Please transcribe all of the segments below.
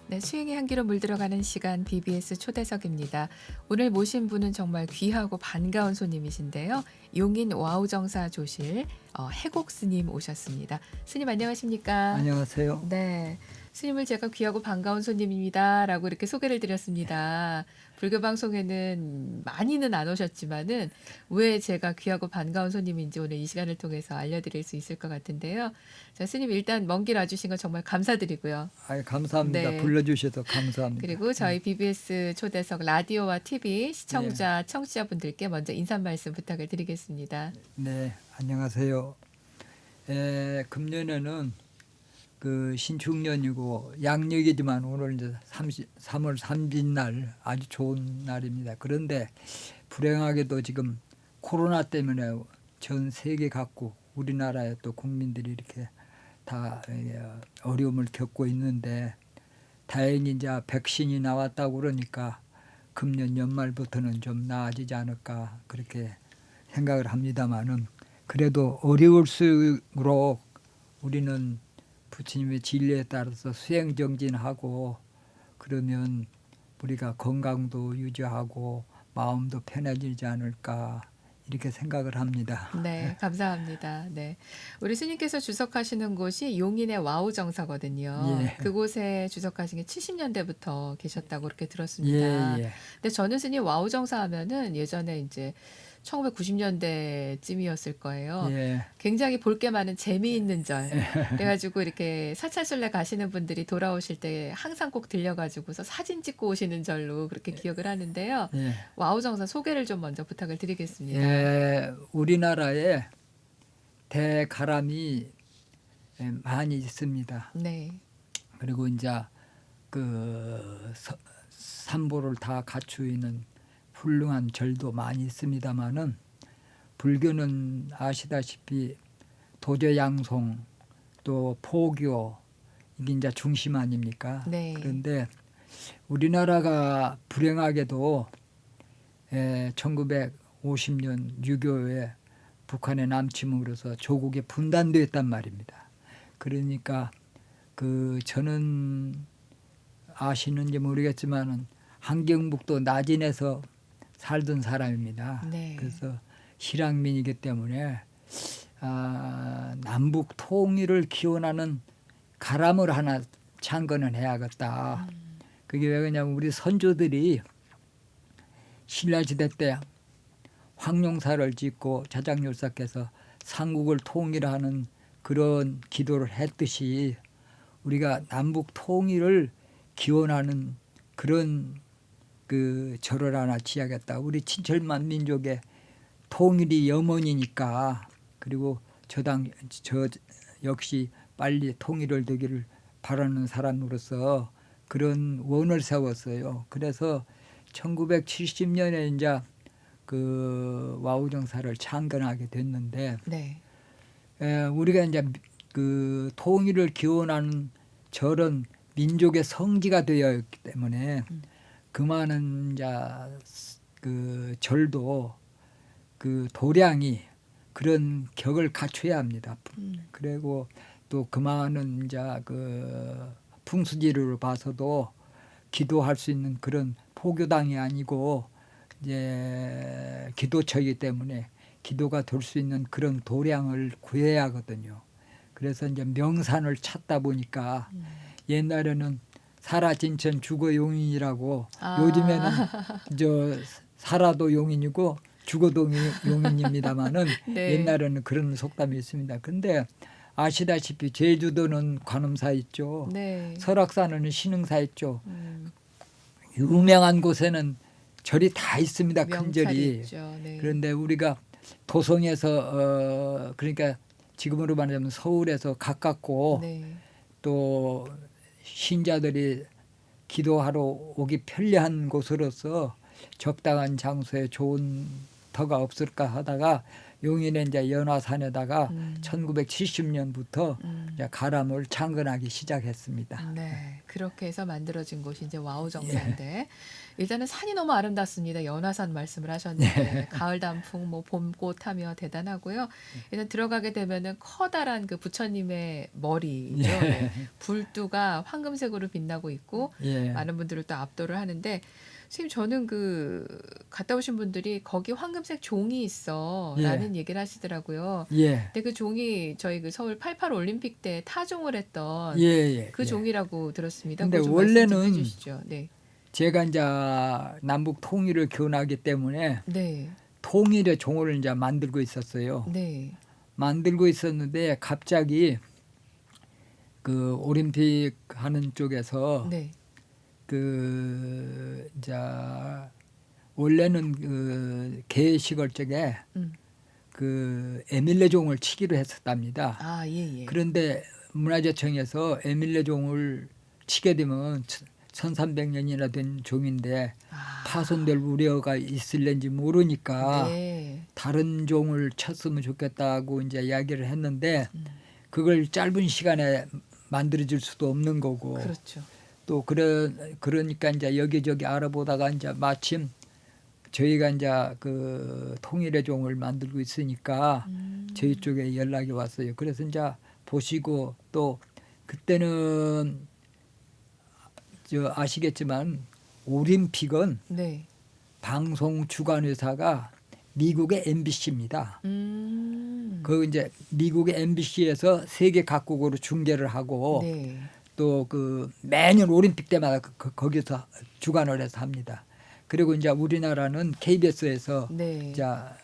네, 수행의 향기로 물들어가는 시간 BBS 초대석입니다. 오늘 모신 분은 정말 귀하고 반가운 손님이신데요. 용인 와우정사 조실 해곡 스님 오셨습니다. 스님 안녕하십니까? 안녕하세요. 네, 스님을 제가 귀하고 반가운 손님입니다라고 이렇게 소개를 드렸습니다. 불교 방송에는 많이는 안 오셨지만은 왜 제가 귀하고 반가운 손님인지 오늘 이 시간을 통해서 알려드릴 수 있을 것 같은데요. 자, 스님 일단 먼 길 와주신 거 정말 감사드리고요. 감사합니다. 네. 불러주셔서 감사합니다. 그리고 저희 BBS 초대석 라디오와 TV 예, 시청자, 청취자분들께 먼저 인사 말씀 부탁을 드리겠습니다. 네, 안녕하세요. 금년에는 그 신축년이고 양력이지만 오늘 이제 3월 30일 날 아주 좋은 날입니다. 그런데 불행하게도 지금 코로나 때문에 전 세계 각국 우리나라의 또 국민들이 이렇게 다 어려움을 겪고 있는데 다행히 이제 백신이 나왔다고 그러니까 금년 연말부터는 좀 나아지지 않을까 그렇게 생각을 합니다만은 그래도 어려울수록 우리는 부처님의 진리에 따라서 수행 정진하고 그러면 우리가 건강도 유지하고 마음도 편해지지 않을까 이렇게 생각을 합니다. 네, 감사합니다. 네. 우리 스님께서 주석하시는 곳이 용인의 와우정사거든요. 예, 그곳에 주석하신 게 70년대부터 계셨다고 그렇게 예, 들었습니다. 예, 근데 저는 스님 와우정사 하면은 예전에 이제 1990년대쯤이었을 거예요. 예, 굉장히 볼 게 많은 재미있는 절. 그래가지고 이렇게 사찰순례 가시는 분들이 돌아오실 때 항상 꼭 들려가지고서 사진 찍고 오시는 절로 그렇게 기억을 하는데요. 예. 와우정사 소개를 좀 먼저 부탁을 드리겠습니다. 우리나라에 대가람이 많이 있습니다. 네. 그리고 이제 그 삼보를 다 갖추이는 훌륭한 절도 많이 있습니다만은 불교는 아시다시피 도저양송 또 포교 이게 이제 중심 아닙니까? 네. 그런데 우리나라가 불행하게도 1950년 6.25에 북한의 남침으로서 조국이 분단되었단 말입니다. 그러니까 그 저는 아시는지 모르겠지만은 함경북도 나진에서 살던 사람입니다. 네. 그래서 실향민이기 때문에 남북 통일을 기원하는 가람을 하나 창건을 해야겠다. 그게 왜 그러냐면 우리 선조들이 신라시대 때 황룡사를 짓고 자장율사께서 삼국을 통일하는 그런 기도를 했듯이 우리가 남북 통일을 기원하는 그런 그 절을 하나 지어야겠다. 우리 친철만 민족의 통일이 염원이니까 그리고 저 역시 빨리 통일을 되기를 바라는 사람으로서 그런 원을 세웠어요. 그래서 1970년에 이제 그 와우정사를 창건하게 됐는데 네. 우리가 이제 그 통일을 기원하는 절은 민족의 성지가 되어 있기 때문에 그 많은 이제 그 절도 그 도량이 그런 격을 갖춰야 합니다. 그리고 또 그 많은 이제 그 풍수지리를 봐서도 기도할 수 있는 그런 포교당이 아니고 이제 기도처이기 때문에 기도가 될 수 있는 그런 도량을 구해야 하거든요. 그래서 이제 명산을 찾다 보니까 옛날에는 살아진천 죽어 용인이라고 요즘에는 저 살아도 용인이고 죽어도 용인입니다만은 네. 옛날에는 그런 속담이 있습니다. 근데 아시다시피 제주도는 관음사 있죠. 네. 설악산은 신흥사 있죠. 유명한 곳에는 절이 다 있습니다. 큰 명찰이 절이. 있죠. 네. 그런데 우리가 도성에서 그러니까 지금으로 말하자면 서울에서 가깝고 네. 또 신자들이 기도하러 오기 편리한 곳으로서 적당한 장소에 좋은 터가 없을까 하다가 용인에 이제 연화산에다가 음. 1970년부터 이제 가람을 창건하기 시작했습니다. 네, 그렇게 해서 만들어진 곳이 이제 와우정사인데 일단은 산이 너무 아름답습니다. 연화산 말씀을 하셨는데 가을 단풍, 뭐 봄꽃 하며 대단하고요. 일단 들어가게 되면은 커다란 그 부처님의 머리죠. 네. 불두가 황금색으로 빛나고 있고 예. 많은 분들을 또 압도를 하는데 선생님 저는 그 갔다 오신 분들이 거기 황금색 종이 있어라는 얘기를 하시더라고요. 예. 근데 그 종이 저희 그 서울 88 올림픽 때 타종을 했던 예, 예. 그 예. 종이라고 들었습니다. 근데 그거 좀 말씀 좀 원래는 해주시죠. 네, 제가 이제 남북 통일을 기원하기 때문에 네, 통일의 종을 이제 만들고 있었어요. 네, 만들고 있었는데 갑자기 그 올림픽 하는 쪽에서 네, 그 이제 원래는 그 개식을 적에 음, 그 에밀레종을 치기로 했었답니다. 아, 예, 예, 그런데 문화재청에서 에밀레종을 치게 되면 1300년이나 된 종인데 아, 파손될 우려가 있을는지 모르니까 네, 다른 종을 쳤으면 좋겠다고 이제 이야기를 했는데 음, 그걸 짧은 시간에 만들어질 수도 없는 거고 그렇죠. 또 그러니까 이제 여기저기 알아보다가 이제 마침 저희가 이제 그 통일의 종을 만들고 있으니까 저희 쪽에 연락이 왔어요. 그래서 이제 보시고 또 그때는 저 아시겠지만 올림픽은 네, 방송 주관 회사가 미국의 MBC입니다. 그 이제 미국의 MBC에서 세계 각국으로 중계를 하고 네, 또 그 매년 올림픽 때마다 거기서 주관을 해서 합니다. 그리고 이제 우리나라는 KBS에서 네, 자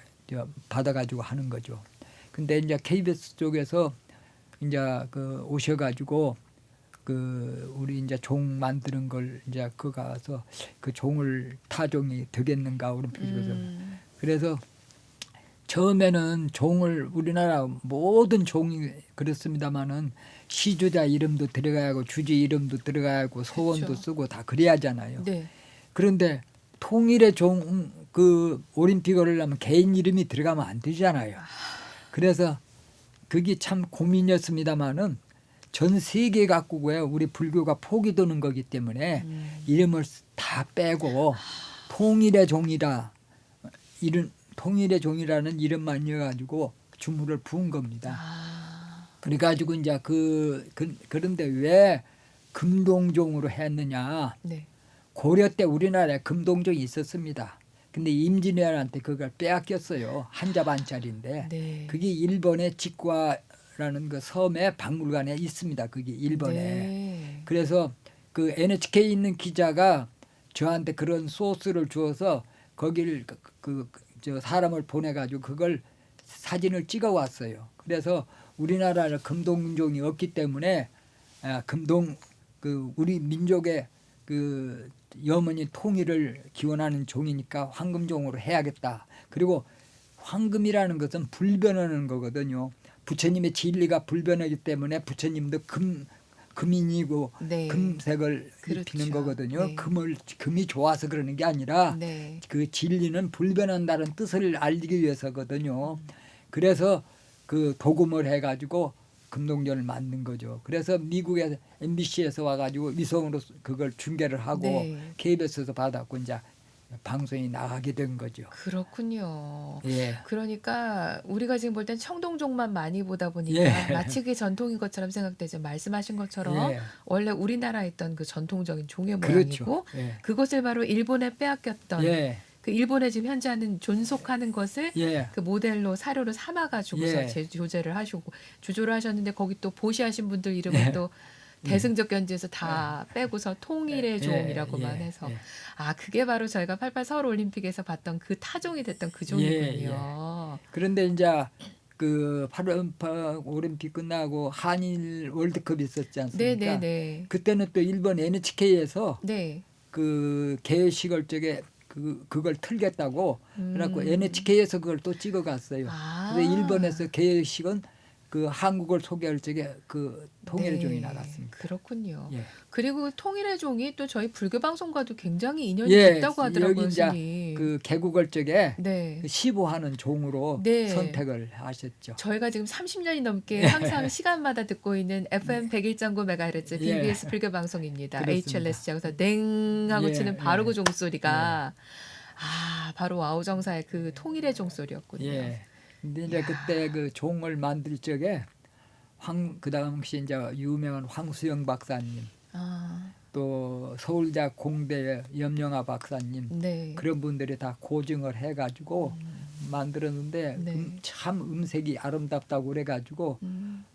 받아가지고 하는 거죠. 근데 이제 KBS 쪽에서 이제 그 오셔가지고 그 우리 이제 종 만드는 걸 이제 그 가서 그 종을 타종이 되겠는가 올림픽에서 그래서 처음에는 종을 우리나라 모든 종이 그렇습니다마는 시주자 이름도 들어가야 하고 주지 이름도 들어가야 하고 소원도 그렇죠. 쓰고 다 그래야 하잖아요. 네, 그런데 통일의 종 그 올림픽을 하려면 개인 이름이 들어가면 안 되잖아요. 그래서 그게 참 고민이었습니다마는 전 세계 각국에 우리 불교가 폭이 도는 거기 때문에 이름을 다 빼고 통일의 종이라 이름 통일의 종이라는 이름만 이어가지고 주문을 부은 겁니다. 아, 그래가지고 이제 그런데 왜 금동종으로 했느냐? 네, 고려 때 우리나라에 금동종이 있었습니다. 근데 임진왜란한테 그걸 빼앗겼어요. 한자 반짜리인데 네, 그게 일본의 직과라는 그 섬의 박물관에 있습니다. 그게 일본에. 네, 그래서 그 NHK에 있는 기자가 저한테 그런 소스를 주어서 거기를 저 사람을 보내가지고 그걸 사진을 찍어 왔어요. 그래서 우리나라는 금동종이 없기 때문에 금동 그 우리 민족의 그 염원이 통일을 기원하는 종이니까 황금종으로 해야겠다. 그리고 황금이라는 것은 불변하는 거거든요. 부처님의 진리가 불변하기 때문에 부처님도 금인이고 네, 금색을 그렇죠. 입히는 거거든요. 네. 금이 좋아서 그러는 게 아니라 네, 그 진리는 불변한다는 뜻을 알리기 위해서거든요. 그래서 그 도금을 해가지고 금동전을 만든 거죠. 그래서 미국의 MBC에서 와가지고 위성으로 그걸 중계를 하고 네. KBS에서 받았고 이제 방송이 나가게 된 거죠. 그렇군요. 예. 그러니까 우리가 지금 볼 땐 청동종만 많이 보다 보니까 예. 마치 그게 전통인 것처럼 생각되죠. 말씀하신 것처럼 예. 원래 우리나라에 있던 그 전통적인 종의 그렇죠. 모양이고 예. 그것을 바로 일본에 빼앗겼던 예. 그 일본에 지금 현재 하는 존속하는 것을 예. 그 모델로 사료로 삼아가지고서 예. 조제를 하시고 주조를 하셨는데 거기 또 보시하신 분들 이름을 또 대승적 견지에서 다 빼고서 통일의 종이라고만 해서 아 그게 바로 저희가 88 서울 올림픽에서 봤던 그 타종이 됐던 그 종이군요. 그런데 이제 그 88 올림픽 끝나고 한일 월드컵 있었지 않습니까? 네네네. 그때는 또 일본 NHK에서 네. 그 개식을 쪽에 그걸 틀겠다고 그래갖고 NHK에서 그걸 또 찍어갔어요. 아. 그래서 일본에서 개식은 그 한국을 소개할 적에 그 통일의 네, 종이 나갔습니다. 그렇군요. 예. 그리고 통일의 종이 또 저희 불교 방송과도 굉장히 인연이 예, 깊다고 여기 하더라고요, 이제 스님. 그 개국을 적에 네. 그 시보하는 종으로 네. 선택을 하셨죠. 저희가 지금 30년이 넘게 항상 시간마다 듣고 있는 FM 101.9MHz 예. BBS 불교 방송입니다. 그렇습니다. HLS에서 냉 하고 예, 치는 바로 예. 그 종소리가 바로 와우정사의 그 통일의 종소리였군요. 예. 근데 이제 이야. 그때 그 종을 만들 적에 그 당시 이제 유명한 황수영 박사님, 아, 또 서울대학 공대 염영아 박사님 네. 그런 분들이 다 고증을 해가지고 만들었는데 네. 참 음색이 아름답다고 그래가지고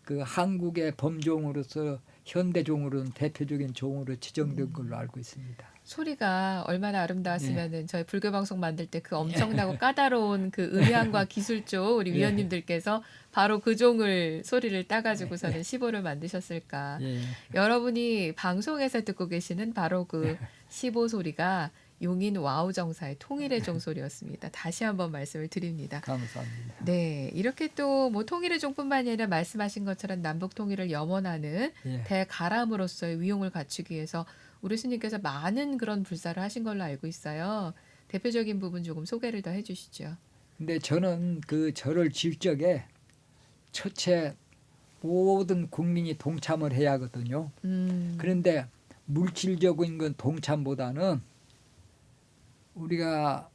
그 한국의 범종으로서 현대종으로는 대표적인 종으로 지정된 걸로 알고 있습니다. 소리가 얼마나 아름다웠으면은 예. 저희 불교 방송 만들 때 그 엄청나고 까다로운 그 음향과 기술 쪽 우리 예. 위원님들께서 바로 그 종을 소리를 따가지고서는 시보를 만드셨을까. 예. 여러분이 방송에서 듣고 계시는 바로 그 시보 소리가 용인 와우정사의 통일의 종 소리였습니다. 다시 한번 말씀을 드립니다. 감사합니다. 네, 이렇게 또 뭐 통일의 종뿐만이 아니라 말씀하신 것처럼 남북 통일을 염원하는 예. 대가람으로서의 위용을 갖추기 위해서 우리 스님께서 많은 그런 불사를 하신 걸로 알고 있어요. 대표적인 부분 조금 소개를 더 해주시죠. 근데 저는 그 절을 지을 적에 첫째 모든 국민이 동참을 해야 하거든요. 그런데 물질적인 건 동참보다는 우리가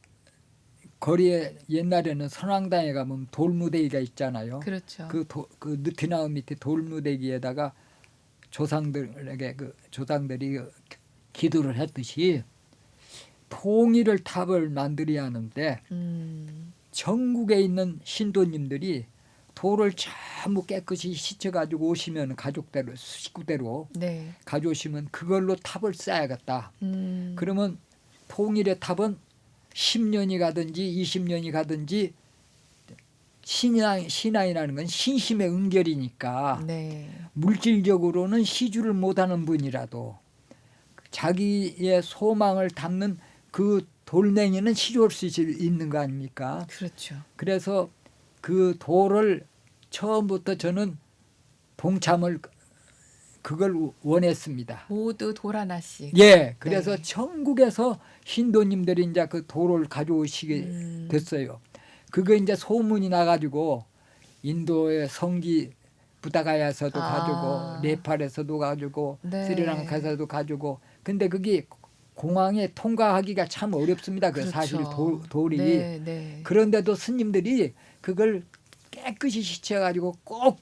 거리에 옛날에는 선왕당에 가면 돌무대기가 있잖아요. 그렇죠. 그 느티나무 밑에 돌무대기에다가 조상들이 기도를 했듯이 통일을 탑을 만들어야 하는데 전국에 있는 신도님들이 돌을 전부 깨끗이 씻어가지고 오시면 가족대로 식구대로 네. 가져오시면 그걸로 탑을 쌓아야겠다. 그러면 통일의 탑은 10년이 가든지 20년이 가든지 신앙이라는 건 신심의 은결이니까 네. 물질적으로는 시주를 못하는 분이라도 자기의 소망을 담는 그 돌멩이는 시주할 수 있는 거 아닙니까? 그렇죠. 그래서 그 돌을 처음부터 저는 동참을 그걸 원했습니다. 모두 돌 하나씩. 예, 그래서 네. 전국에서 신도님들이 이제 그 돌을 가져오시게 됐어요. 그거 이제 소문이 나가지고 인도의 성지 부다가야에서도 가지고 네팔에서도 가지고 네. 스리랑카에서도 가지고 근데 그게 공항에 통과하기가 참 어렵습니다. 그 그렇죠. 사실 돌이 네, 네. 그런데도 스님들이 그걸 깨끗이 씻어가지고 꼭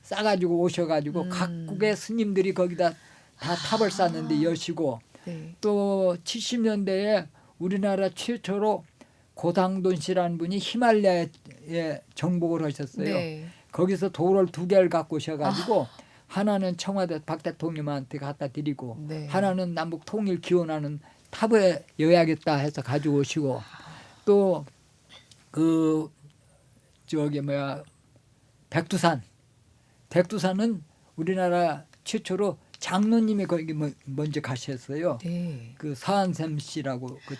싸가지고 오셔가지고 각국의 스님들이 거기다 다 탑을 쌓는데 여시고 네. 또 70년대에 우리나라 최초로 고상돈 씨라는 분이 히말라야에 정복을 하셨어요. 네. 거기서 돌을 2개를 갖고 오셔가지고 하나는 청와대 박 대통령한테 갖다 드리고 네. 하나는 남북 통일 기원하는 탑에 여야겠다 해서 가지고 오시고 또 그 백두산은 우리나라 최초로 장로님이 거기 먼저 가셨어요. 네. 그 서한샘 씨라고 그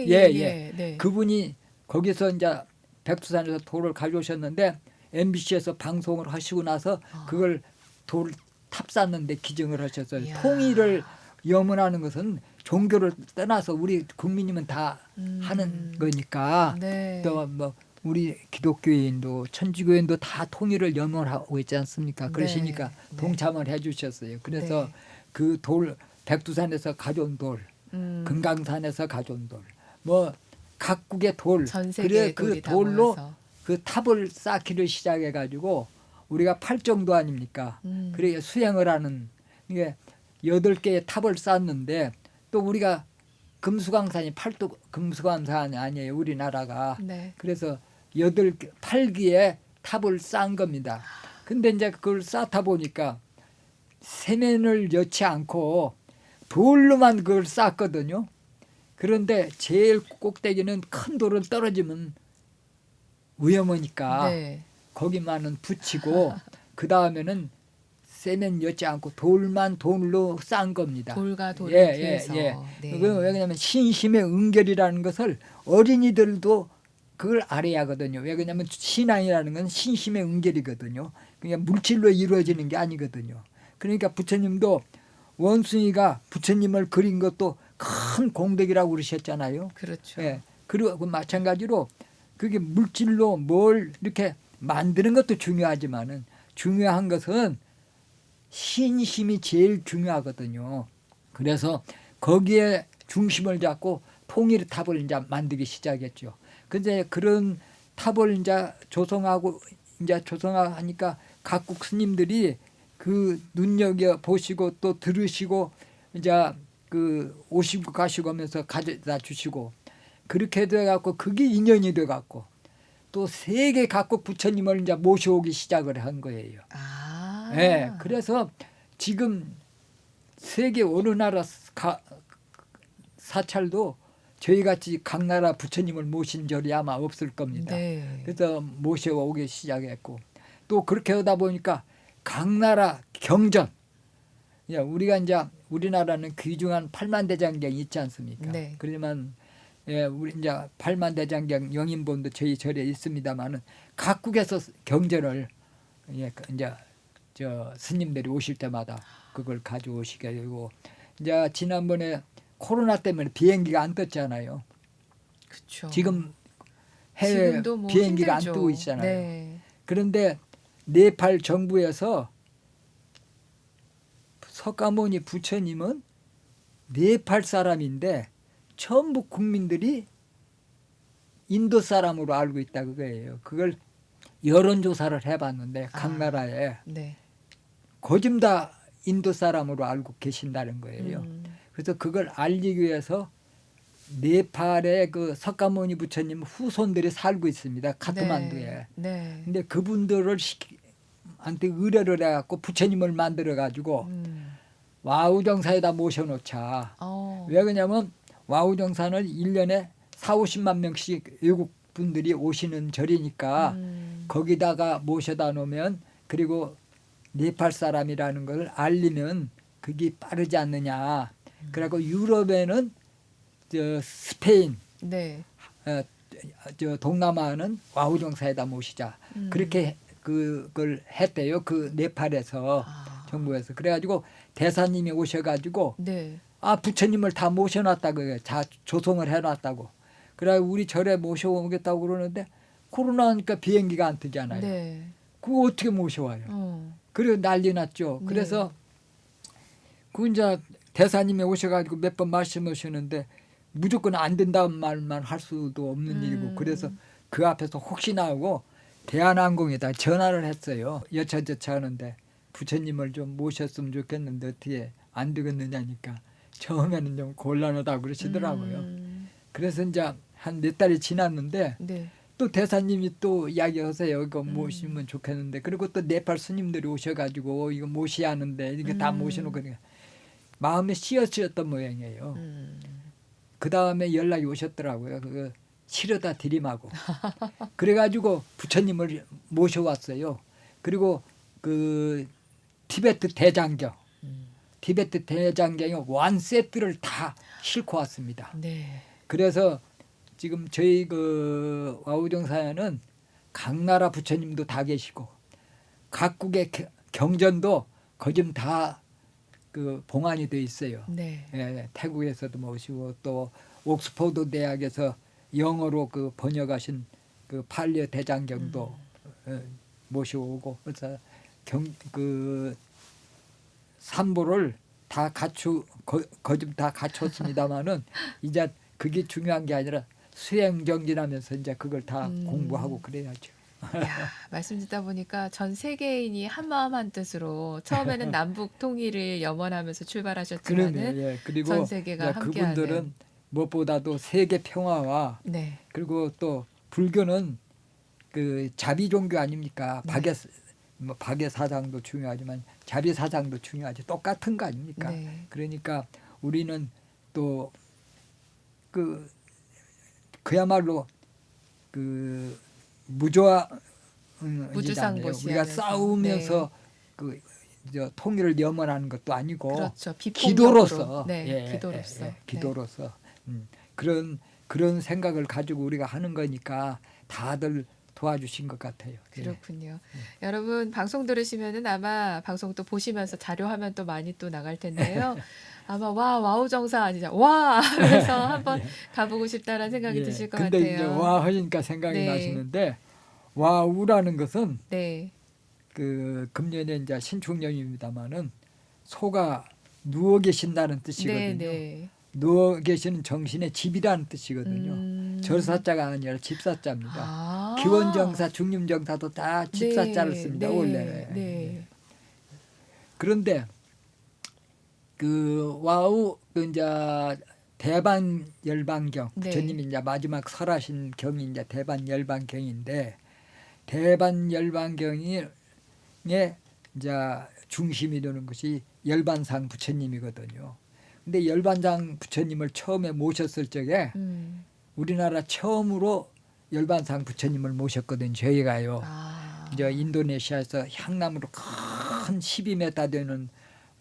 예. 네. 그분이 거기서 이제 백두산에서 돌을 가져오셨는데 MBC에서 방송을 하시고 나서 그걸 돌 탑 쌓는데 기증을 하셨어요. 이야. 통일을 염원하는 것은 종교를 떠나서 우리 국민이면 다 하는 거니까 네. 또 뭐 우리 기독교인도 천주교인도 다 통일을 염원하고 있지 않습니까? 그러시니까 네. 동참을 해주셨어요. 그래서 네. 그 돌 백두산에서 가져온 돌, 금강산에서 가져온 돌, 뭐 각국의 돌, 전 그래 세계의 그 돌이 다 돌로 모여서. 그 탑을 쌓기를 시작해가지고 우리가 8정도 아닙니까? 그래 수행을 하는 이게 8개의 탑을 쌓는데 또 우리가 금수강산이 팔도 금수강산이 아니에요. 우리나라가. 네. 그래서 8기의 탑을 쌓은 겁니다. 근데 이제 그걸 쌓다 보니까 세면을 여치 않고 돌로만 그걸 쌓거든요. 그런데 제일 꼭대기는 큰 돌은 떨어지면 위험하니까 네. 거기만은 붙이고 그 다음에는 세면 여지 않고 돌만 돌로 쌓은 겁니다. 돌과 돌을 예. 피해서. 네. 왜냐하면 신심의 은결이라는 것을 어린이들도 그걸 알아야 하거든요. 왜 그러냐면 신앙이라는 건 신심의 응결이거든요. 그냥 물질로 이루어지는 게 아니거든요. 그러니까 부처님도 원숭이가 부처님을 그린 것도 큰 공덕이라고 그러셨잖아요. 그렇죠. 예. 그리고 마찬가지로 그게 물질로 뭘 이렇게 만드는 것도 중요하지만은 중요한 것은 신심이 제일 중요하거든요. 그래서 거기에 중심을 잡고 통일의 탑을 이제 만들기 시작했죠. 근데 그런 탑을 이제 조성하니까 각국 스님들이 그 눈여겨 보시고 또 들으시고 이제 그 오시고 가시고 하면서 가져다 주시고 그렇게 돼 갖고 그게 인연이 돼 갖고 또 세계 각국 부처님을 이제 모셔오기 시작을 한 거예요. 아. 예. 그래서 지금 세계 어느 나라 사찰도 저희 같이 각 나라 부처님을 모신 절이 아마 없을 겁니다. 네. 그래서 모셔오기 시작했고 또 그렇게 하다 보니까 각 나라 경전 우리가 이제 우리나라는 귀중한 팔만대장경이 있지 않습니까? 네. 그러면 우리 이제 팔만대장경 영인본도 저희 절에 있습니다만은 각국에서 경전을 이제 저 스님들이 오실 때마다 그걸 가져오시게 되고 이제 지난번에 코로나 때문에 비행기가 안 떴잖아요. 그렇죠. 지금 해외 지금도 뭐 비행기가 힘들죠. 안 뜨고 있잖아요. 네. 그런데 네팔 정부에서 석가모니 부처님은 네팔 사람인데 전부 국민들이 인도 사람으로 알고 있다 그거예요. 그걸 여론조사를 해봤는데 각 나라에 네. 거진 다 인도 사람으로 알고 계신다는 거예요. 그래서 그걸 알리기 위해서 네팔에 그 석가모니 부처님 후손들이 살고 있습니다. 카트만두에. 네. 근데 그분들을 한테 의뢰를 해갖고 부처님을 만들어 가지고 와우정사에다 모셔놓자. 왜 그러냐면 와우정사는 1년에 40~50만 명씩 외국 분들이 오시는 절이니까 거기다가 모셔다 놓으면 그리고 네팔 사람이라는 걸 알리면 그게 빠르지 않느냐. 그리고 유럽에는 저 스페인, 네. 저 동남아는 와우정사에다 모시자. 그렇게 그걸 했대요. 그 네팔에서 정부에서. 그래가지고 대사님이 오셔가지고 네. 부처님을 다 모셔놨다고 다 조성을 해놨다고. 그래 우리 절에 모셔오겠다고 그러는데 코로나니까 비행기가 안 뜨잖아요. 네. 그거 어떻게 모셔와요? 그리고 난리 났죠. 네. 그래서 그 이제 대사님이 오셔가지고 몇 번 말씀하시는데 무조건 안 된다는 말만 할 수도 없는 일이고 그래서 그 앞에서 혹시나 하고 대한항공에다 전화를 했어요. 여차저차 하는데 부처님을 좀 모셨으면 좋겠는데 어떻게 안 되겠느냐니까 처음에는 좀 곤란하다고 그러시더라고요. 그래서 이제 한 몇 달이 지났는데 네. 또 대사님이 또 이야기하세요. 이거 모시면 좋겠는데 그리고 또 네팔 스님들이 오셔가지고 이거 모셔야 하는데 이게 다 모셔놓고 마음에 씌었던 모양이에요. 그 다음에 연락이 오셨더라고요. 그거 치료다 드림하고. 그래가지고 부처님을 모셔왔어요. 그리고 그 티베트 대장경, 티베트 대장경이 완 세트를 다 싣고 왔습니다. 네. 그래서 지금 저희 그 와우정사에는 각 나라 부처님도 다 계시고 각국의 경전도 거진 다 그 봉안이 돼 있어요. 네. 태국에서도 모시고 또 옥스퍼드 대학에서 영어로 그 번역하신 그 팔리어 대장경도 모셔오고 그래서 그 삼보를 다 거짓 다 갖췄습니다만은 이제 그게 중요한 게 아니라 수행정진하면서 이제 그걸 다 공부하고 그래야죠. 야, 말씀 듣다 보니까 전 세계인이 한 마음 한 뜻으로 처음에는 남북 통일을 염원하면서 출발하셨지만은 그리고 전 세계가 함께하는. 그분들은 무엇보다도 세계 평화와 네. 그리고 또 불교는 그 자비 종교 아닙니까? 박의 사상도 중요하지만 자비 사상도 중요하지 똑같은 거 아닙니까? 네. 그러니까 우리는 또 그야말로 그 무주상보시하면서. 우리가 싸우면서 저 통일을 염원하는 것도 아니고 그렇죠. 기도로서 기도로서. 기도로서 그런 그런 생각을 가지고 우리가 하는 거니까 다들 도와주신 것 같아요. 예. 그렇군요. 여러분 방송 들으시면은 아마 방송 또 보시면서 자료화면 또 많이 또 나갈 텐데요. 아마 와 와우 정사 아니죠. 와 하면서 한번 가보고 싶다라는 생각이 예. 드실 것 근데 이제 같아요. 와 하니까 생각이 네. 나시는데 와우라는 것은 네. 그 금년에 이제 신축년입니다마는 소가 누워 계신다는 네, 뜻이거든요. 네. 누워 계시는 정신의 집이라는 뜻이거든요. 절사자가 아니라 집사자입니다. 아. 기원정사, 중림정사도 다 집사자를 씁니다. 네, 원래. 네. 그런데 그 와우 그 이제 대반 열반경 네. 부처님이 이제 마지막 설하신 경이 이제 대반 열반경인데 대반 열반경에 이제 중심이 되는 것이 열반상 부처님이거든요. 근데 열반상 부처님을 처음에 모셨을 적에 우리나라 처음으로 열반상 부처님을 모셨거든요. 저희가요. 아. 이제 인도네시아에서 향나무로 큰 12m 되는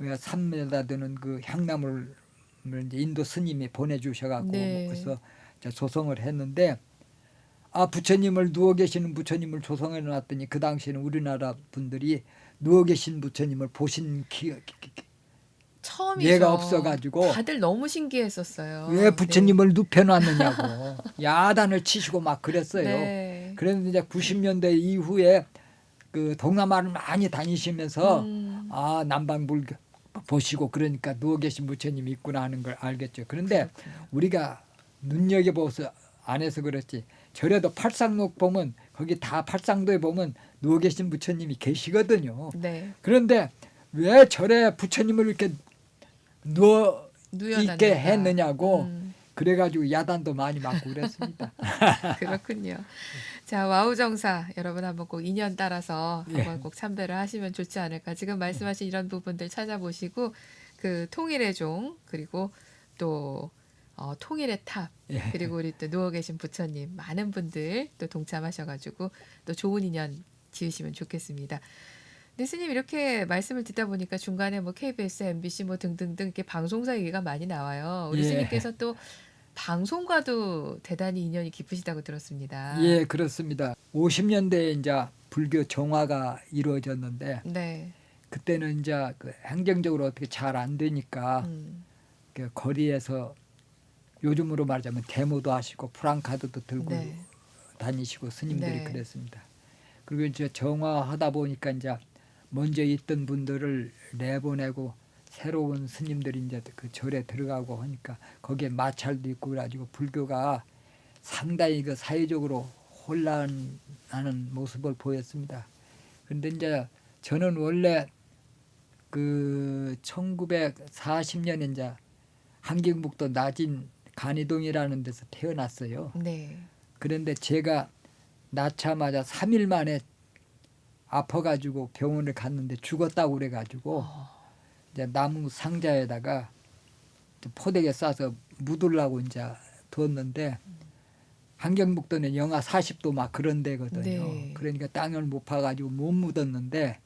3m 되는 그 향나무를 이제 인도 스님이 보내주셔갖고 네. 그래서 이제 조성을 했는데 아 부처님을 누워 계시는 부처님을 조성해 놨더니 그 당시에는 우리나라 분들이 누워 계신 부처님을 보신 처음이죠. 예가 없어가지고 다들 너무 신기했었어요. 왜 부처님을 눕혀놨느냐고 야단을 치시고 막 그랬어요. 네. 그랬는데 이제 90년대 이후에 그 동남아를 많이 다니시면서 아 남방불교 보시고 그러니까 누워 계신 부처님이 있구나 하는 걸 알겠죠. 그런데 그렇군요. 우리가 눈여겨보서 안 해서 그렇지 절에도 팔상록 보면 거기 다 팔상도에 보면 누워 계신 부처님이 계시거든요. 네. 그런데 왜 절에 부처님을 이렇게 누워 누워놨는가. 있게 했느냐고 그래가지고 야단도 많이 맞고 그랬습니다. 그렇군요. 자, 와우정사 여러분 한번 꼭 인연 따라서 예. 한번 꼭 참배를 하시면 좋지 않을까. 지금 말씀하신 이런 부분들 찾아보시고 그 통일의 종 그리고 또 통일의 탑 예. 그리고 우리 또 누워 계신 부처님 많은 분들 또 동참하셔가지고 또 좋은 인연 지으시면 좋겠습니다. 근데 스님 이렇게 말씀을 듣다 보니까 중간에 뭐 KBS, MBC 뭐 등등등 이렇게 방송사 얘기가 많이 나와요. 우리 예. 스님께서 또 방송과도 대단히 인연이 깊으시다고 들었습니다. 예, 그렇습니다. 50년대에 이제 불교 정화가 이루어졌는데 네. 그때는 이제 그 행정적으로 어떻게 잘 안 되니까 그 거리에서 요즘으로 말하자면 데모도 하시고 프랑카드도 들고 네. 다니시고 스님들이 네. 그랬습니다. 그리고 이제 정화하다 보니까 이제 먼저 있던 분들을 내보내고 새로운 스님들이 이제 그 절에 들어가고 하니까 거기에 마찰도 있고 그래가지고 불교가 상당히 그 사회적으로 혼란하는 모습을 보였습니다. 그런데 이제 저는 원래 그 1940년에 이제 함경북도 나진 간이동이라는 데서 태어났어요. 네. 그런데 제가 낳자마자 3일 만에 아파가지고 병원을 갔는데 죽었다고 그래가지고 이제 나무 상자에다가 포대에 싸서 묻으려고 이제 뒀는데 함경북도는 영하 40도 막 그런 데거든요. 네. 그러니까 땅을 못 파가지고 못 묻었는데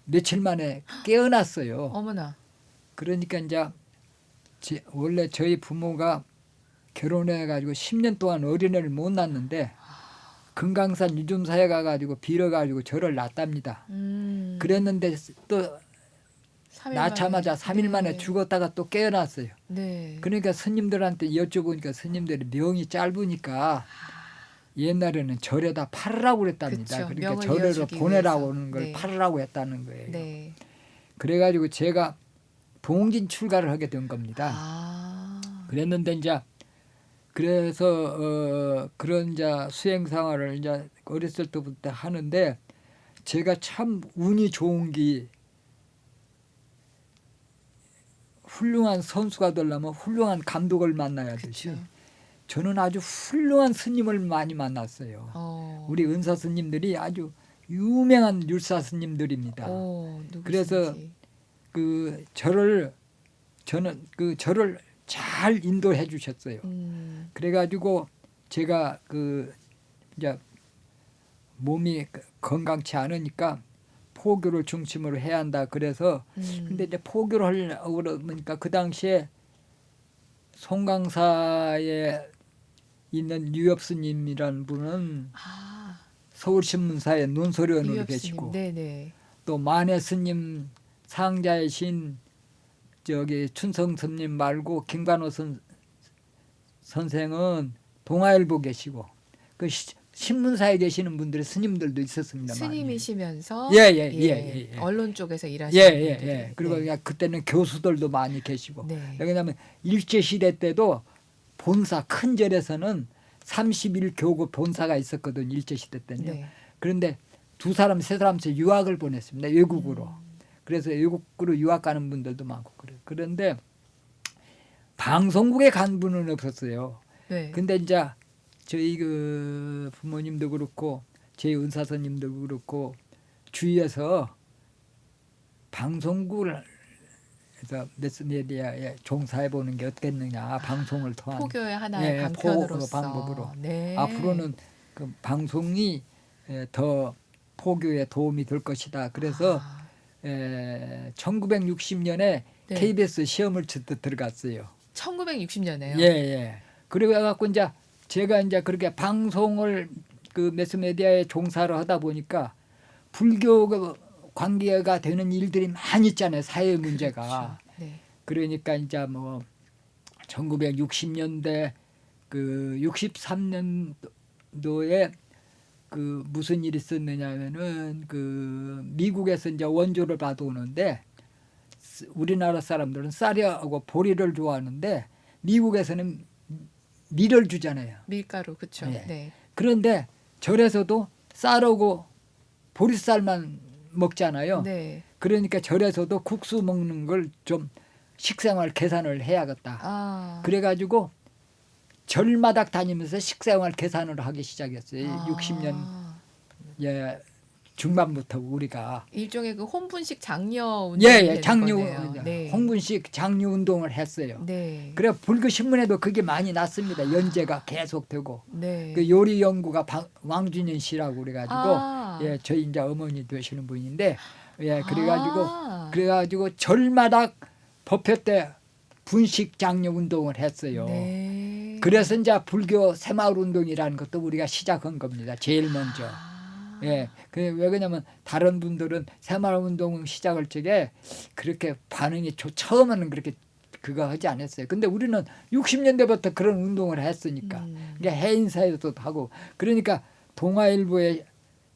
며칠 만에 깨어났어요. 어머나. 그러니까 이제 원래 저희 부모가 결혼해가지고 10년 동안 어린애를 못 낳았는데 금강산 유줌사에 가가지고 빌어가지고 저를 낳답니다. 그랬는데 또 3일 낳자마자 만에. 3일 만에 네. 죽었다가 또 깨어났어요. 네. 그러니까 스님들한테 여쭤보니까 스님들이 명이 짧으니까 옛날에는 절에다 팔으라고 그랬답니다. 그쵸. 그러니까 명을 절에로 이어주기 보내라고 위해서. 하는 걸 네. 팔으라고 했다는 거예요. 네. 그래가지고 제가 봉진 출가를 하게 된 겁니다. 아. 그랬는데 이제 그래서 그런 이제 수행 생활을 이제 어렸을 때부터 하는데 제가 참 운이 좋은 게 훌륭한 선수가 되려면 훌륭한 감독을 만나야 되지. 그쵸. 저는 아주 훌륭한 스님을 많이 만났어요. 우리 은사 스님들이 아주 유명한 율사 스님들입니다. 누구신지. 그래서 그 저는 그 저를 잘 인도해 주셨어요. 그래가지고 제가 그 이제 몸이 건강치 않으니까 포교를 중심으로 해야 한다 그래서 근데 이제 포교를 하려고 그러니까 그 당시에 송강사에 있는 유엽 스님이라는 분은 아, 서울신문사의 논설위원으로 유엽 계시고, 스님. 네네. 또 만해 스님 상자의 신 저기 춘성 스님 말고 김관호 선생은 동아일보 계시고, 그 신문사에 계시는 분들이 스님들도 있었습니다. 스님이시면서 예예예예. 언론 쪽에서 일하시는 분들이. 예예예. 그리고 네. 그냥 그때는 교수들도 많이 계시고. 네. 왜냐하면 일제 시대 때도 본사 큰 절에서는 31교구 본사가 있었거든, 일제 시대 때는요. 네. 그런데 두 사람 세 사람씩 유학을 보냈습니다. 외국으로. 음. 그래서 외국으로 유학 가는 분들도 많고 그래요. 그런데 방송국에 간 분은 없었어요. 네. 근데 이제 저희 그 부모님도 그렇고 저희 은사선님도 그렇고 주위에서 방송국을 해서 매스미디어에 종사해 보는 게 어땠느냐, 방송을 통한 포교의 하나의 예, 방편으로서. 방법으로. 네. 앞으로는 그 방송이 더 포교에 도움이 될 것이다. 그래서 아, 1960년에 네. KBS 시험을 들어갔어요. 1960년에요. 예, 예. 그래 갖고 이제 제가 이제 그렇게 방송을 그 매스미디어에 종사를 하다 보니까 불교 관계가 되는 일들이 많이 있잖아요. 사회 문제가. 그렇죠. 네. 그러니까 이제 뭐 1960년대 그 63년도에 그 무슨 일이 있었느냐면은 그 미국에서 이제 원조를 받아오는데 우리나라 사람들은 쌀하고 보리를 좋아하는데 미국에서는 밀을 주잖아요. 밀가루 그렇죠. 예. 네. 그런데 절에서도 쌀하고 보리쌀만 먹잖아요. 네. 그러니까 절에서도 국수 먹는 걸 좀 식생활 계산을 해야겠다. 아. 그래가지고 절마다 다니면서 식생활 계산을 하기 시작했어요. 아. 60년 중반부터 우리가 일종의 그 혼분식 장려 운동이 예예 되는 장류 거네요. 네. 홍분식 장류 운동을 했어요. 네. 그래 불교 신문에도 그게 많이 났습니다. 연재가 계속되고 네. 그 요리 연구가 왕준현 씨라고 그래가지고 아. 예 저희 이제 어머니 되시는 분인데 예 그래가지고 아. 절마다 법회 때 분식 장려 운동을 했어요. 네. 그래서 이제 불교 새마을 운동이라는 것도 우리가 시작한 겁니다. 제일 먼저. 아. 예, 왜 그러냐면 다른 분들은 새마을 운동 시작할 적에 그렇게 반응이 처음에는 그렇게 그거 하지 않았어요. 근데 우리는 60년대부터 그런 운동을 했으니까. 그러니까 해인사에서도 하고 그러니까 동아일보에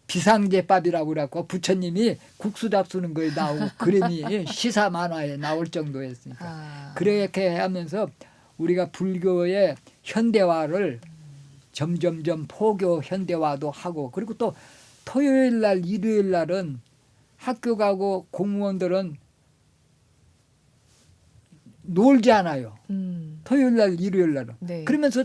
비상제밥이라고 그래갖고 부처님이 국수 잡수는 거에 나오고 그림이 시사 만화에 나올 정도였으니까. 아. 그렇게 하면서 우리가 불교의 현대화를 점점점 포교 현대화도 하고 그리고 또 토요일 날 일요일 날은 학교 가고 공무원들은 놀지 않아요. 토요일 날 일요일 날은. 네. 그러면서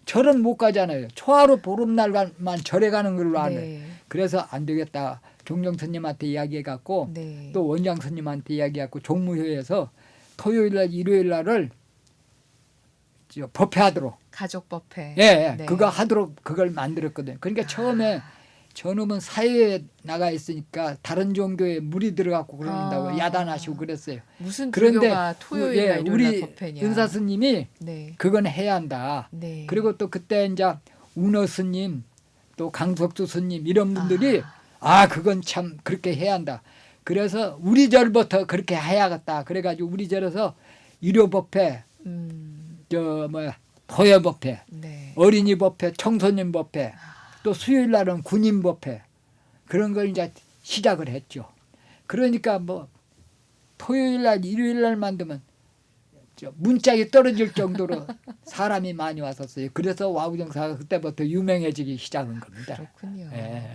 절은 못 가잖아요. 초하루 보름날만 절에 가는 걸로 아네. 네. 그래서 안 되겠다. 종정 스님한테 이야기해 갖고 네. 또 원장 스님한테 이야기해 갖고 종무회에서 토요일 날 일요일 날을 법회하도록 가족 법회. 예, 네. 그거 하도록 그걸 만들었거든요. 그러니까 처음에 저놈은 사회에 나가 있으니까 다른 종교에 물이 들어가고 그런다고 야단하시고 그랬어요. 무슨 그런데 불교가 토요일 날 일요일 날 우리 법회냐. 은사 스님이 네. 그건 해야 한다. 네. 그리고 또 그때 이제 운어 스님 또 강석주 스님 이런 분들이 그건 참 그렇게 해야 한다. 그래서 우리 절부터 그렇게 해야겠다. 그래가지고 우리 절에서 일요 법회, 토요 법회, 네. 어린이 법회, 청소년 법회, 또 수요일 날은 군인 법회 그런 걸 이제 시작을 했죠. 그러니까 뭐 토요일 날, 일요일 날 만들면 문짝이 떨어질 정도로 사람이 많이 왔었어요. 그래서 와우정사가 그때부터 유명해지기 시작한 겁니다. 그렇군요. 예.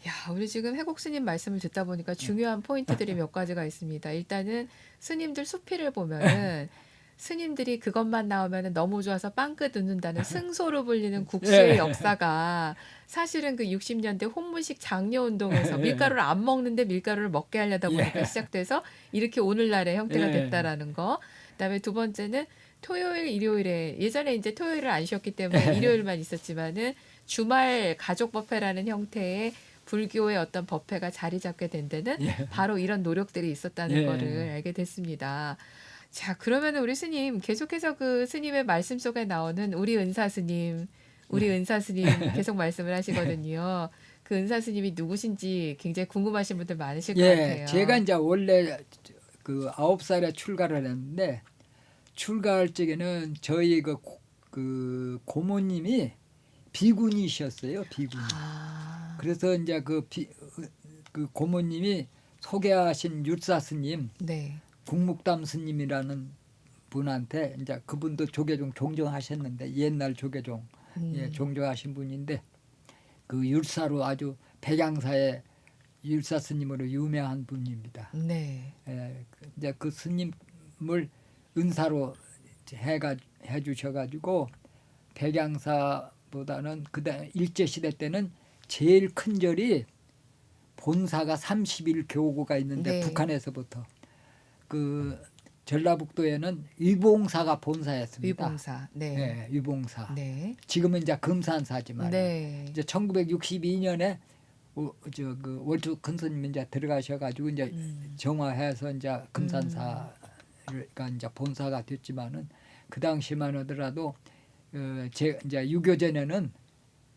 야, 우리 지금 해곡 스님 말씀을 듣다 보니까 중요한 포인트들이 몇 가지가 있습니다. 일단은 스님들 수필을 보면은 스님들이 그것만 나오면 너무 좋아서 빵긋 웃는다는 승소로 불리는 국수의 예. 역사가 사실은 그 60년대 혼문식 장려운동에서 밀가루를 안 먹는데 밀가루를 먹게 하려다 보니까 예. 시작돼서 이렇게 오늘날의 형태가 예. 됐다라는 거. 그다음에 두 번째는 토요일, 일요일에 예전에 이제 토요일을 안 쉬었기 때문에 일요일만 있었지만은 주말 가족 법회라는 형태의 불교의 어떤 법회가 자리 잡게 된 데는 예. 바로 이런 노력들이 있었다는 예. 거를 알게 됐습니다. 자, 그러면 우리 스님 계속해서 그 스님의 말씀 속에 나오는 우리 은사 스님, 우리 은사 스님 계속 말씀을 하시거든요. 그 은사 스님이 누구신지 굉장히 궁금하신 분들 많으실 것 예, 같아요. 제가 이제 원래 그 9살에 출가를 했는데 출가할 적에는 저희 그 고모님이 비군이셨어요. 비군이. 아, 그래서 이제 그 고모님이 소개하신 율사 스님, 네. 국묵담 스님이라는 분한테 이제 그분도 조계종 종정하셨는데 옛날 조계종 예, 종정하신 분인데 그 율사로 아주 백양사의 율사 스님으로 유명한 분입니다. 네. 예, 이제 그 스님을 은사로 해 주셔가지고 백양사보다는 그다음 일제 시대 때는 제일 큰 절이 본사가 30일 교구가 있는데 네. 북한에서부터 그 전라북도에는 위봉사가 본사였습니다. 위봉사. 네. 예, 위봉사. 네. 지금은 이제 금산사지만 네. 이제 1962년에 그 월주 큰스님이 이제 들어가셔가지고 이제 정화해서 이제 금산사가 이제 본사가 됐지만은 그 당시만 하더라도 제 이제 유교 전에는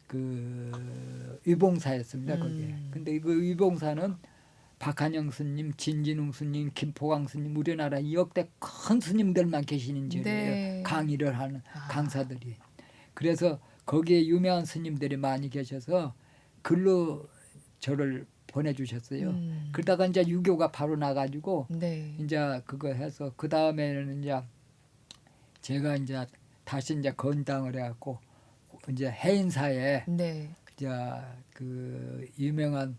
그 위봉사였습니다. 거기에. 근데 그 위봉사는 박한영 스님, 진진웅 스님, 김포광 스님 우리나라 역대 큰 스님들만 계시는 절이에요. 네. 강의를 하는 아. 강사들이. 그래서 거기에 유명한 스님들이 많이 계셔서 글로 저를 보내주셨어요. 그러다가 이제 유교가 바로 나가지고 네. 이제 그거 해서 그 다음에는 이제 제가 이제 다시 이제 건당을 해갖고 이제 해인사에 네. 이제 그 유명한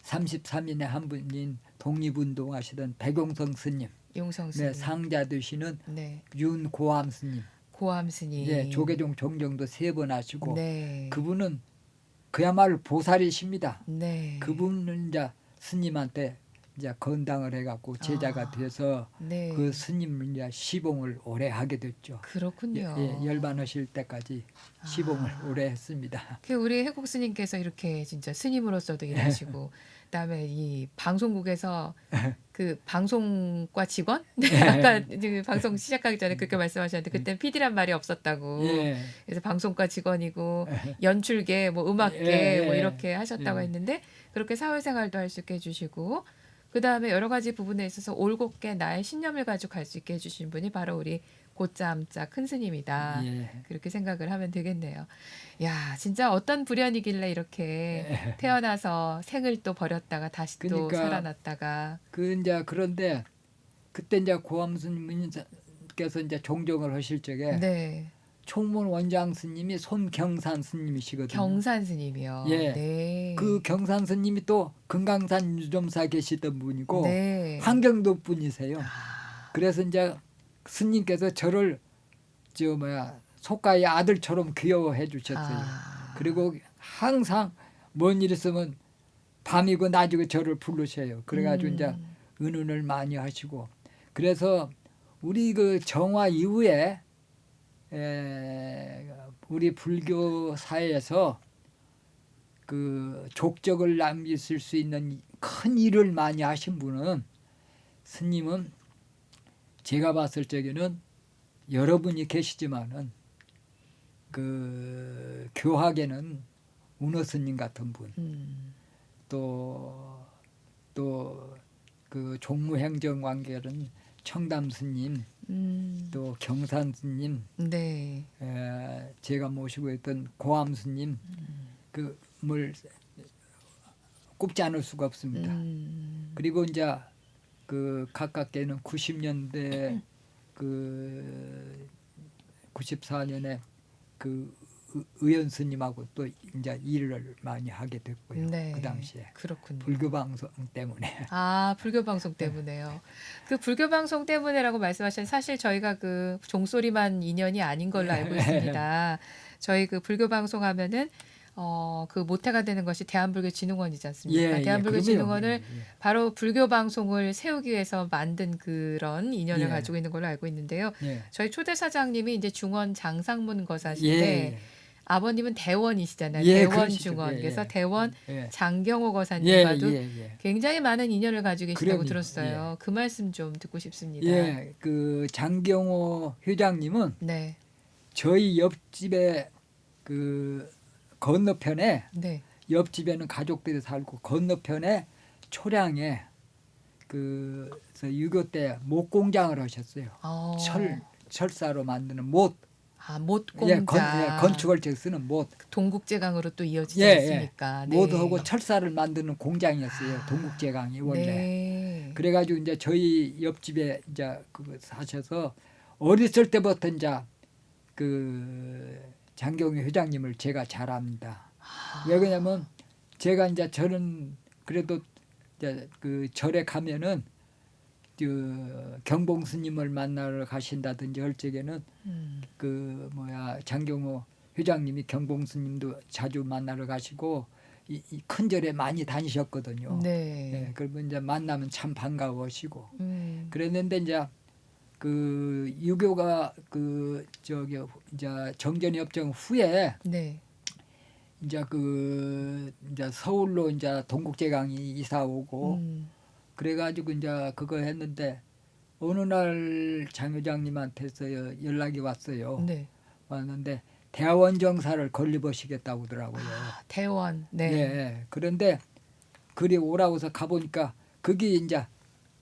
33인의 한 분인 독립운동하시던 백용성 스님, 용성 스님. 네, 상자 되시는 네. 윤고암 스님, 고암 스님. 예, 조계종 종정도 3번 하시고 네. 그분은 그야말로 보살이십니다. 네. 그분은 이제 스님한테 이제 건당을 해갖고 제자가 돼서 네. 그 스님을 이제 시봉을 오래 하게 됐죠. 그렇군요. 예, 열반하실 때까지 시봉을 오래 했습니다. 그 우리 해국 스님께서 이렇게 진짜 스님으로서도 일하시고 그다음에 이 방송국에서 그 방송과 직원 아까 그 방송 시작하기 전에 그렇게 말씀하셨는데 그때 PD란 말이 없었다고 예, 그래서 방송과 직원이고 연출계 뭐 음악계 예, 뭐 예. 이렇게 하셨다고 예. 했는데 그렇게 사회생활도 할 수 있게 해주시고 그다음에 여러 가지 부분에 있어서 올곧게 나의 신념을 가지고 갈 수 있게 해주신 분이 바로 우리 고짜암짜 큰 스님이다. 예. 그렇게 생각을 하면 되겠네요. 야, 진짜 어떤 불현이길래 이렇게 태어나서 생을 또 버렸다가 다시 또 그러니까 살아났다가 그 이제 그런데 그때 이제 고암 스님께서 이제 종정을 하실 적에 네. 총문 원장 스님이 손경산 스님이시거든요. 경산 스님이요. 예. 네. 그 경산 스님이 또 금강산 유점사 계시던 분이고 네. 환경도 분이세요. 아, 그래서 이제 스님께서 저를 속가의 아들처럼 귀여워해 주셨어요. 아. 그리고 항상 뭔 일 있으면 밤이고 낮이고 저를 부르셔요. 그래가지고 이제 은은을 많이 하시고 그래서 우리 그 정화 이후에 우리 불교 사회에서 그 족적을 남기실 수 있는 큰 일을 많이 하신 분은 스님은 제가 봤을 적에는 여러분이 계시지만은 그 교학에는 운어 스님 같은 분, 또 그 종무행정 관계는 청담 스님, 또 경산 스님, 네. 제가 모시고 있던 고암 스님, 그물 꼽지 않을 수가 없습니다. 그리고 이제 그 가깝게는 90년대 그 94년에 그 의원 스님하고 또 이제 일을 많이 하게 됐고요. 네. 그 당시에 그렇군요. 불교 방송 때문에. 아, 불교 방송 때문에요. 그 불교 방송 때문에라고 말씀하신 사실 저희가 그 종소리만 인연이 아닌 걸로 알고 있습니다. 저희 그 불교 방송 하면은 그 모태가 되는 것이 대한불교진흥원이지 않습니까? 대한불교진흥원을 바로 불교 방송을 세우기 위해서 만든 그런 인연을 예. 가지고 있는 걸로 알고 있는데요. 예. 저희 초대 사장님이 이제 중원 장상문 예. 거사신데 아버님은 대원이시잖아요. 예, 대원 그러시죠. 중원. 예, 그래서 예. 대원 예. 장경호 예, 거사님과도 예. 굉장히 많은 인연을 가지고 계시다고 그럼요. 들었어요. 그 말씀 좀 듣고 싶습니다. 예, 그 장경호 회장님은 네, 저희 옆집에 그 건너편에 네. 옆집에는 가족들이 살고 건너편에 초량에 그래서 6.25 때 못 공장을 하셨어요. 어, 철사로 만드는 못. 못 예, 공장. 건축할 때 쓰는 못. 동국제강으로 또 이어지지 예, 않습니까? 네. 못하고 철사를 만드는 공장이었어요. 아, 동국제강이 원래. 네. 그래가지고 이제 저희 옆집에 이제 그거 사셔서 어렸을 때부터 이제 그 장경희 회장님을 제가 잘 압니다. 왜 그러냐면 제가 이제 저는 그래도 이제 그 절에 가면은 그 경봉 스님을 만나러 가신다든지 할 적에는 그 뭐야 장경호 회장님이 경봉 스님도 자주 만나러 가시고 이 큰 절에 많이 다니셨거든요. 네. 예, 그러면 이제 만나면 참 반가워하시고 음, 그랬는데 이제 그 유교가 그 저기 이제 정전협정 후에 네. 이제 그 이제 서울로 이제 동국제강이 이사 오고 그래가지고 이제 그거 했는데 어느 날 장 회장님한테서 연락이 왔어요. 네. 왔는데 대원 정사를 건립하시겠다고 하더라고요. 대원. 네. 예. 그런데 그리 오라고 해서 가보니까 그게 이제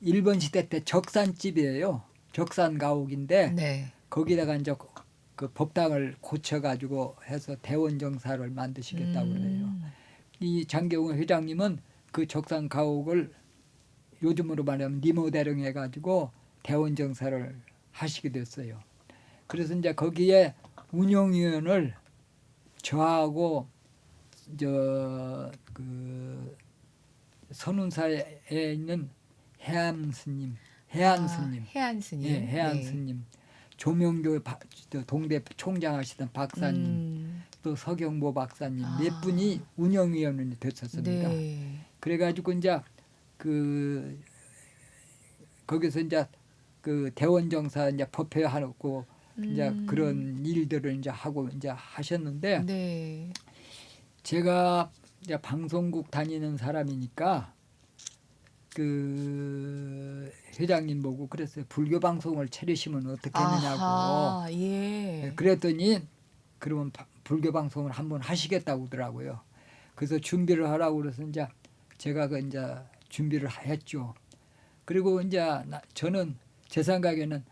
일본 시대 때 적산집이에요. 적산 가옥인데 네. 거기다가 이제 그 법당을 고쳐가지고 해서 대원 정사를 만드시겠다고 그래요. 이 장경호 회장님은 그 적산 가옥을 요즘으로 말하면 리모델링 해가지고 대원 정사를 하시게 됐어요. 그래서 이제 거기에 운영위원을 저하고 저 그 선운사에 있는 해안 스님, 해안 스님. 예, 해안 네. 스님, 조명교 동대 총장 하시던 박사님, 또 서경보 박사님 몇 분이 운영위원이 됐었습니다. 네. 그래가지고 이제 그 거기서 이제 그 대원정사 이제 법회하고 이제 그런 일들을 이제 하고 이제 하셨는데 네. 제가 이제 방송국 다니는 사람이니까 그 회장님 보고 그랬어요. 불교 방송을 차리시면 어떻게 하느냐고. 아하, 예. 그랬더니 그러면 불교 방송을 한번 하시겠다고 하더라고요. 그래서 준비를 하라고 그래서 이제 제가 그 이제 준비를 했죠. 그리고 이제 저는 제 생각에는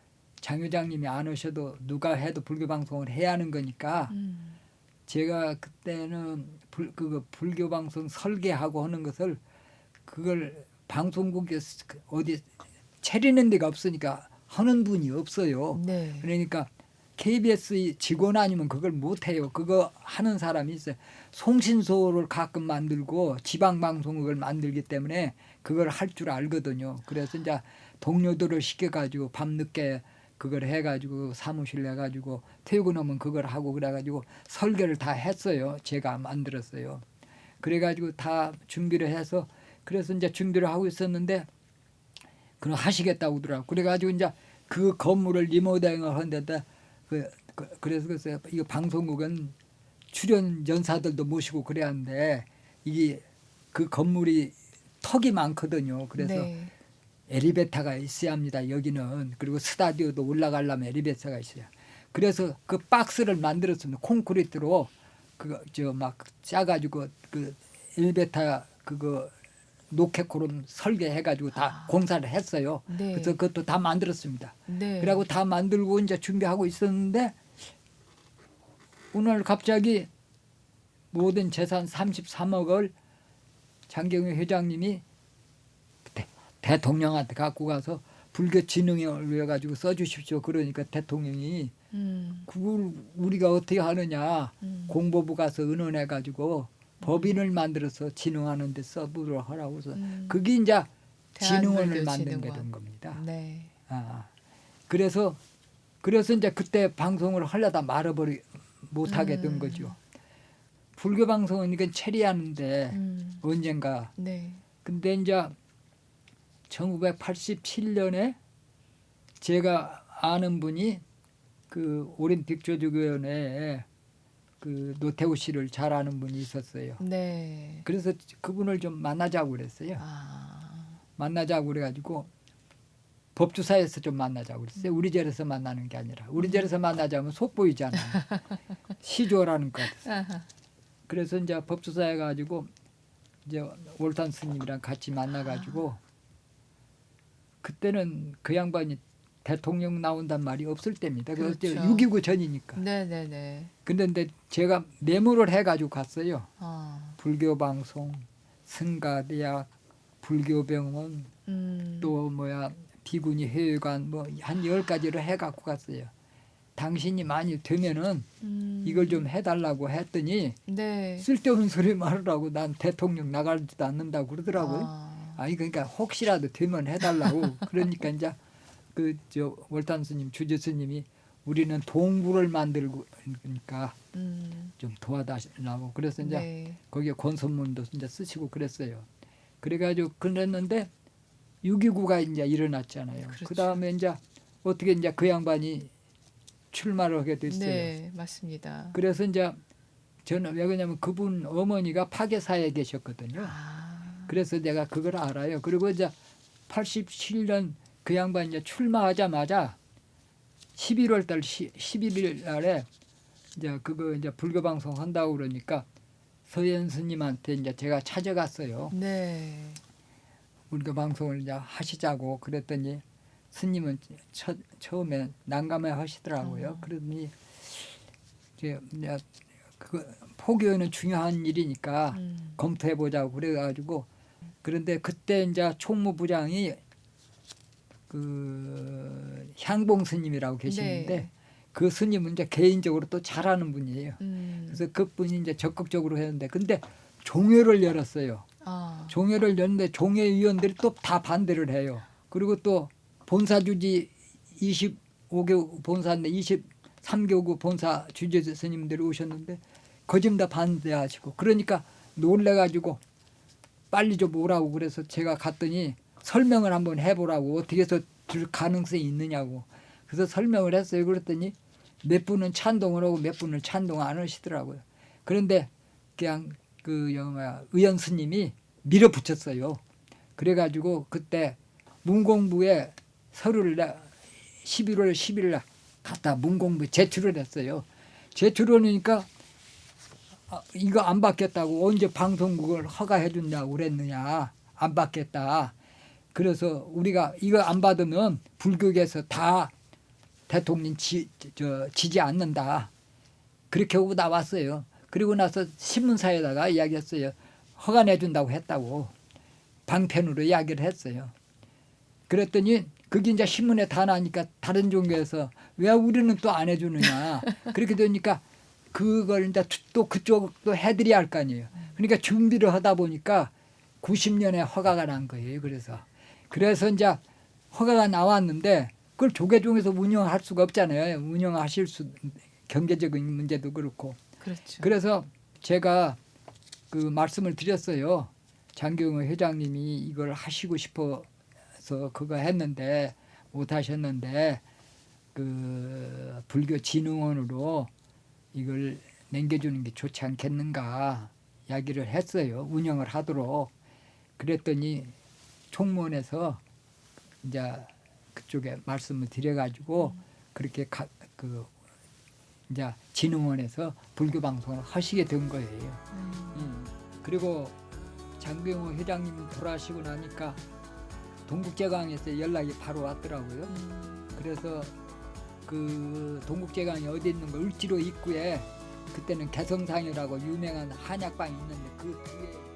장 회장님이 안 오셔도 누가 해도 불교 방송을 해야 하는 거니까 제가 그때는 그 불교 방송 설계하고 하는 것을 그걸 방송국에서 어디 차리는 데가 없으니까 하는 분이 없어요. 네. 그러니까 KBS 직원 아니면 그걸 못해요. 그거 하는 사람이 있어요. 송신소를 가끔 만들고 지방방송국을 만들기 때문에 그걸 할 줄 알거든요. 그래서 이제 동료들을 시켜가지고 밤늦게 그걸 해가지고 사무실 해가지고 퇴근하면 그걸 하고 그래가지고 설계를 다 했어요. 제가 만들었어요. 그래가지고 다 준비를 해서 그래서 이제 준비를 하고 있었는데 그럼 하시겠다고 하더라고. 그래가지고 이제 그 건물을 리모델링을 하는데 그래서 이거 방송국은 출연 연사들도 모시고 그래야 하는데 이게 그 건물이 턱이 많거든요. 그래서 네. 엘리베이터가 있어야 합니다. 여기는. 그리고 스타디오도 올라가려면 엘리베이터가 있어요. 그래서 그 박스를 만들었습니다. 콘크리트로 그거 저 막 짜가지고 그 엘리베이터 그거 노켓코름 설계해가지고 다 공사를 했어요. 네. 그래서 그것도 다 만들었습니다. 네. 그러고 다 만들고 이제 준비하고 있었는데 오늘 갑자기 모든 재산 33억을 장경희 회장님이 대통령한테 갖고 가서 불교 진흥을 위해 가지고 써주십시오. 그러니까 대통령이 그걸 우리가 어떻게 하느냐 공보부 가서 의논해 가지고 법인을 만들어서 진흥하는 데 써보도록 하라고 해서 그게 이제 진흥원을 만든 게 된 겁니다. 네. 그래서 이제 그때 방송을 하려다 말아버리 못하게 된 거죠. 불교 방송은 이건 체리하는데 언젠가. 네. 근데 이제 1987년에 제가 아는 분이 그 올림픽 조직위원회에 그 노태우 씨를 잘 아는 분이 있었어요. 네. 그래서 그분을 좀 만나자고 그랬어요. 아. 만나자고 그래가지고 법주사에서 좀 만나자고 그랬어요. 우리 절에서 만나는 게 아니라 우리 절에서 만나자면 속보이잖아요. 시조라는 것 같아서. 아하. 그래서 이제 법주사에 가지고 이제 올탄 스님이랑 같이 만나가지고 그때는 그 양반이 대통령 나온단 말이 없을 때입니다. 그래서 그렇죠. 6.29 전이니까. 네네네. 근데 제가 메모를 해가지고 갔어요. 아. 불교 방송, 승가대학, 불교병원, 또 뭐야 비구니 회의관 뭐 한 10가지를 해갖고 갔어요. 당신이 많이 되면은 이걸 좀 해달라고 했더니 네. 쓸데없는 소리 말으라고 난 대통령 나가지도 않는다고 그러더라고요. 아. 아니 그러니까 혹시라도 되면 해달라고. 그러니까 이제 그 저 월탄 스님, 주지 스님이 우리는 동굴을 만들고 그러니까 좀 도와달라고. 그래서 이제 네. 거기에 권선문도 이제 쓰시고 그랬어요. 그래가지고 그랬는데 6.29가 이제 일어났잖아요. 그렇죠. 그 다음에 이제 어떻게 이제 그 양반이 출마를 하게 됐어요. 네, 맞습니다. 그래서 이제 저는 왜 그러냐면 그분 어머니가 파괴사에 계셨거든요. 아. 그래서 내가 그걸 알아요. 그리고 이제 87년 그 양반 이제 출마하자마자 11월 달 11일 날에 이제 그거 이제 불교 방송 한다고 그러니까 서현 스님한테 이제 제가 찾아갔어요. 네. 불교 방송을 이제 하시자고 그랬더니 스님은 처음에 난감해 하시더라고요. 그러더니 이제 그 포교는 중요한 일이니까 검토해 보자고 그래가지고 그런데 그때 이제 총무부장이 그 향봉 스님이라고 계시는데 네. 그 스님은 이제 개인적으로 또 잘하는 분이에요. 음. 그래서 그분이 이제 적극적으로 했는데 근데 종회를 열었어요. 아. 종회를 열는데 종회위원들이 또 다 반대를 해요. 그리고 또 본사주지 25교 본사인데 23교구 본사 주지 스님들이 오셨는데 거짐 다 반대하시고 그러니까 놀래가지고 빨리 좀 오라고 그래서 제가 갔더니 설명을 한번 해보라고 어떻게 해서 줄 가능성이 있느냐고 그래서 설명을 했어요. 그랬더니 몇 분은 찬동을 하고 몇 분은 찬동 안 하시더라고요. 그런데 그냥 그 의원 스님이 밀어붙였어요. 그래가지고 그때 문공부에 서류를 11월 10일 날 갖다 문공부에 제출을 했어요. 제출하니까 이거 안 받겠다고 언제 방송국을 허가해 준다고 그랬느냐. 안 받겠다. 그래서 우리가 이거 안 받으면 불교계에서 다 대통령 지지 않는다. 그렇게 하고 나왔어요. 그리고 나서 신문사에다가 이야기했어요. 허가 내준다고 했다고. 방편으로 이야기를 했어요. 그랬더니 그게 이제 신문에 다 나니까 다른 종교에서 왜 우리는 또 안 해주느냐. 그렇게 되니까 그걸 이제 또 그쪽도 해드려야 할 거 아니에요. 그러니까 준비를 하다 보니까 90년에 허가가 난 거예요. 그래서 이제 허가가 나왔는데 그걸 조계종에서 운영할 수가 없잖아요. 운영하실 수 경제적인 문제도 그렇고. 그렇죠. 그래서 제가 그 말씀을 드렸어요. 장경호 회장님이 이걸 하시고 싶어서 그거 했는데 못 하셨는데 그 불교진흥원으로 이걸 남겨주는 게 좋지 않겠는가 이야기를 했어요. 운영을 하도록. 그랬더니 총무원에서 이제 그쪽에 말씀을 드려가지고 그렇게 이제 진흥원에서 불교 방송을 하시게 된 거예요. 그리고 장병호 회장님 돌아가시고 나니까 동국제강에서 연락이 바로 왔더라고요. 그래서 그 동국제강이 어디 있는 거 을지로 입구에 그때는 개성상이라고 유명한 한약방이 있는데 그 뒤에